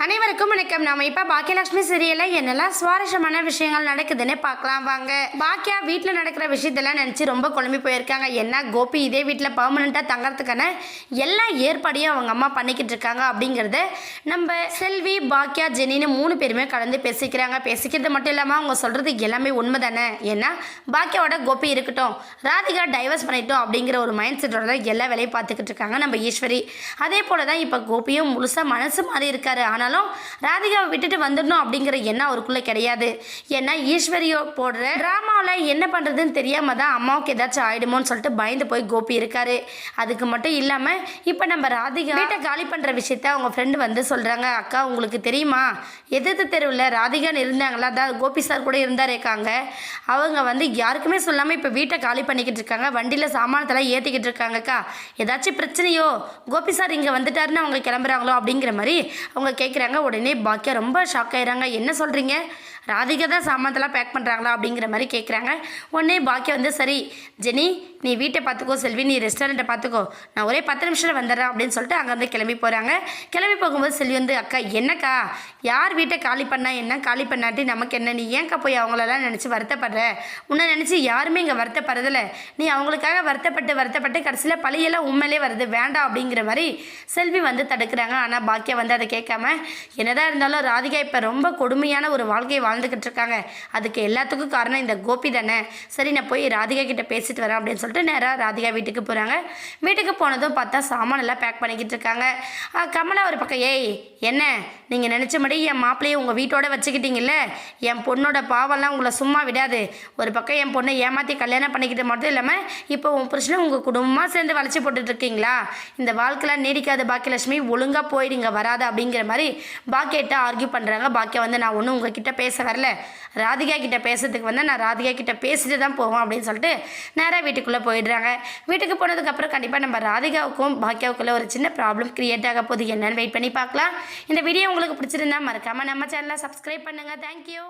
அனைவருக்கும் வணக்கம். நாம இப்ப பாக்கியலட்சுமி சீரியல்ல என்னெல்லாம் சுவாரஸ்யமான விஷயங்கள் நடக்குதுன்னு பார்க்கலாம் வாங்க. பாக்கியா வீட்டில் நடக்கிற விஷயத்தெல்லாம் நினைச்சு ரொம்ப குழம்பி போயிருக்காங்க. என்ன கோபி இதே வீட்டில் பர்மனண்டா தங்கறதுக்கான எல்லா ஏற்பாடையும் அவங்க அம்மா பண்ணிக்கிட்டு இருக்காங்க அப்படிங்கறத நம்ம செல்வி, பாக்கியா, ஜெனின்னு 3 பேருமே கலந்து பேசிக்கிறாங்க. பேசிக்கிறது மட்டும் இல்லாம அவங்க சொல்றது எல்லாமே உண்மைதானே. ஏன்னா பாக்கியாவோட கோபி இருக்கட்டும், ராதிகா டைவர்ஸ் பண்ணிட்டோம் அப்படிங்கிற ஒரு மைண்ட் செட்டோட எல்லா வேலையும் பார்த்துக்கிட்டு இருக்காங்க நம்ம ஈஸ்வரி. அதே போலதான் இப்ப கோபியும் முழுசா மனசு மாறி இருக்காரு. ஆனாலும் ராதிகாவை விட்டுட்டு வந்துடணும் அப்படிங்கிற எண்ணம் அவருக்குள்ள கிடையாது. ஏன்னா ஈஸ்வரியோ போடுற டிராமாவில் என்ன பண்ணுறதுன்னு தெரியாம தான் அம்மாவுக்கு ஏதாச்சும் ஆயிடுமோன்னு சொல்லிட்டு பயந்து போய் கோபி இருக்காரு. அதுக்கு மட்டும் இல்லாமல் இப்போ நம்ம ராதிகா வீட்டை காலி பண்ணுற விஷயத்த அவங்க ஃப்ரெண்டு வந்து சொல்கிறாங்க. அக்கா உங்களுக்கு தெரியுமா, எதிர்த்து தெருவில் ராதிகான்னு இருந்தாங்களா, அதான் கோபி சார் கூட இருந்தாருக்காங்க. அவங்க வந்து யாருக்குமே சொல்லாமல் இப்போ வீட்டை காலி பண்ணிக்கிட்டு இருக்காங்க. வண்டியில் சாமானத்தெல்லாம் ஏற்றிக்கிட்டு இருக்காங்கக்கா. ஏதாச்சும் பிரச்சனையோ, கோபி சார் இங்கே வந்துட்டாருன்னு அவங்க கிளம்புறாங்களோ அப்படிங்கிற மாதிரி அவங்க கேட்குறாங்க. உடனே பாக்கியா ரொம்ப ஷாக் ஆயிடுறாங்க. என்ன சொல்கிறீங்க, ராதிகா தான் சாமானத்தெல்லாம் பேக் பண்ணுறாங்களா அப்படிங்கிற மாதிரி கேட்குறாங்க. உடனே பாக்கியா வந்து சரி ஜெனி நீ வீட்டை பார்த்துக்கோ, செல்வி நீ ரெஸ்டாரண்ட்டை பார்த்துக்கோ, நான் ஒரே 10 நிமிஷத்தில் வந்துடுறேன் அப்படின்னு சொல்லிட்டு அங்கேருந்து கிளம்பி போகிறாங்க. கிளம்பி போகும்போது செல்வி வந்து அக்கா என்னக்கா, யார் வீட்டை காலி பண்ணா என்ன, காலி பண்ணாட்டி நமக்கு என்ன, நீ ஏன்க்கா போய் அவங்களெல்லாம் நினச்சி வருத்தப்படுற, உன்னை நினச்சி யாருமே இங்கே வருத்தப்படுறதில்ல, நீ அவங்களுக்காக வருத்தப்பட்டு கடைசியில் பழியெல்லாம் உண்மையிலே வருது, வேண்டாம் அப்படிங்கிற மாதிரி செல்வி வந்து தடுக்கிறாங்க. ஆனால் பாக்கியா வந்து அதை கேட்காம என்னதான் இருந்தாலும் ராதிகா இப்போ ரொம்ப கொடுமையான ஒரு வாழ்க்கையை வாழ்ந்துக்கிட்டு இருக்காங்க. அதுக்கு எல்லாத்துக்கும் காரணம் இந்த கோபி தானே. சரி நான் போய் ராதிகா கிட்ட பேசிட்டு வரேன் அப்படின்னு சொல்லிட்டு நேராக ராதிகா வீட்டுக்கு போகிறாங்க. வீட்டுக்கு போனதும் பார்த்தா சாமான் எல்லாம் பேக் பண்ணிக்கிட்டு இருக்காங்க. கமலா ஒரு பக்கம் ஏய் என்ன நீங்கள் நினச்ச மாதிரி என் மாப்பிள்ளையை உங்கள் வீட்டோட வச்சுக்கிட்டீங்கல்ல, என் பொண்ணோட பாவம்லாம் உங்களை சும்மா விடாது. ஒரு பக்கம் என் பொண்ணை ஏமாற்றி கல்யாணம் பண்ணிக்கிட்டு மட்டும் இல்லாமல் இப்போ உன் பிரச்சனை உங்கள் குடும்பமாக சேர்ந்து வளைச்சி போட்டுட்டு இருக்கீங்களா, இந்த வாழ்க்கைலாம் நீடிக்காது பாக்கியலட்சுமி, ஒழுங்காக போயிடுங்க வராது அப்படிங்கிற மாதிரி பாக்கியிட்ட ஆர்கியூ பண்ணுறாங்க. பாக்கியா வந்து நான் ஒன்றும் உங்ககிட்ட பேச வரல, ராதிகா கிட்ட பேசுறதுக்கு வந்து நான் ராதிகா கிட்ட பேசிட்டு தான் போவோம் அப்படின்னு சொல்லிட்டு நேராக வீட்டுக்குள்ளே போயிடுறாங்க. வீட்டுக்கு போனதுக்கப்புறம் கண்டிப்பாக நம்ம ராதிகாவுக்கும் பாக்கியாவுக்குள்ள ஒரு சின்ன ப்ராப்ளம் கிரியேட் ஆக போகுது. என்னன்னு வெயிட் பண்ணி பார்க்கலாம். இந்த வீடியோ உங்களுக்கு பிடிச்சிருந்தா மறக்காமல் நம்ம சேனலை சப்ஸ்கிரைப் பண்ணுங்கள். தேங்க்யூ.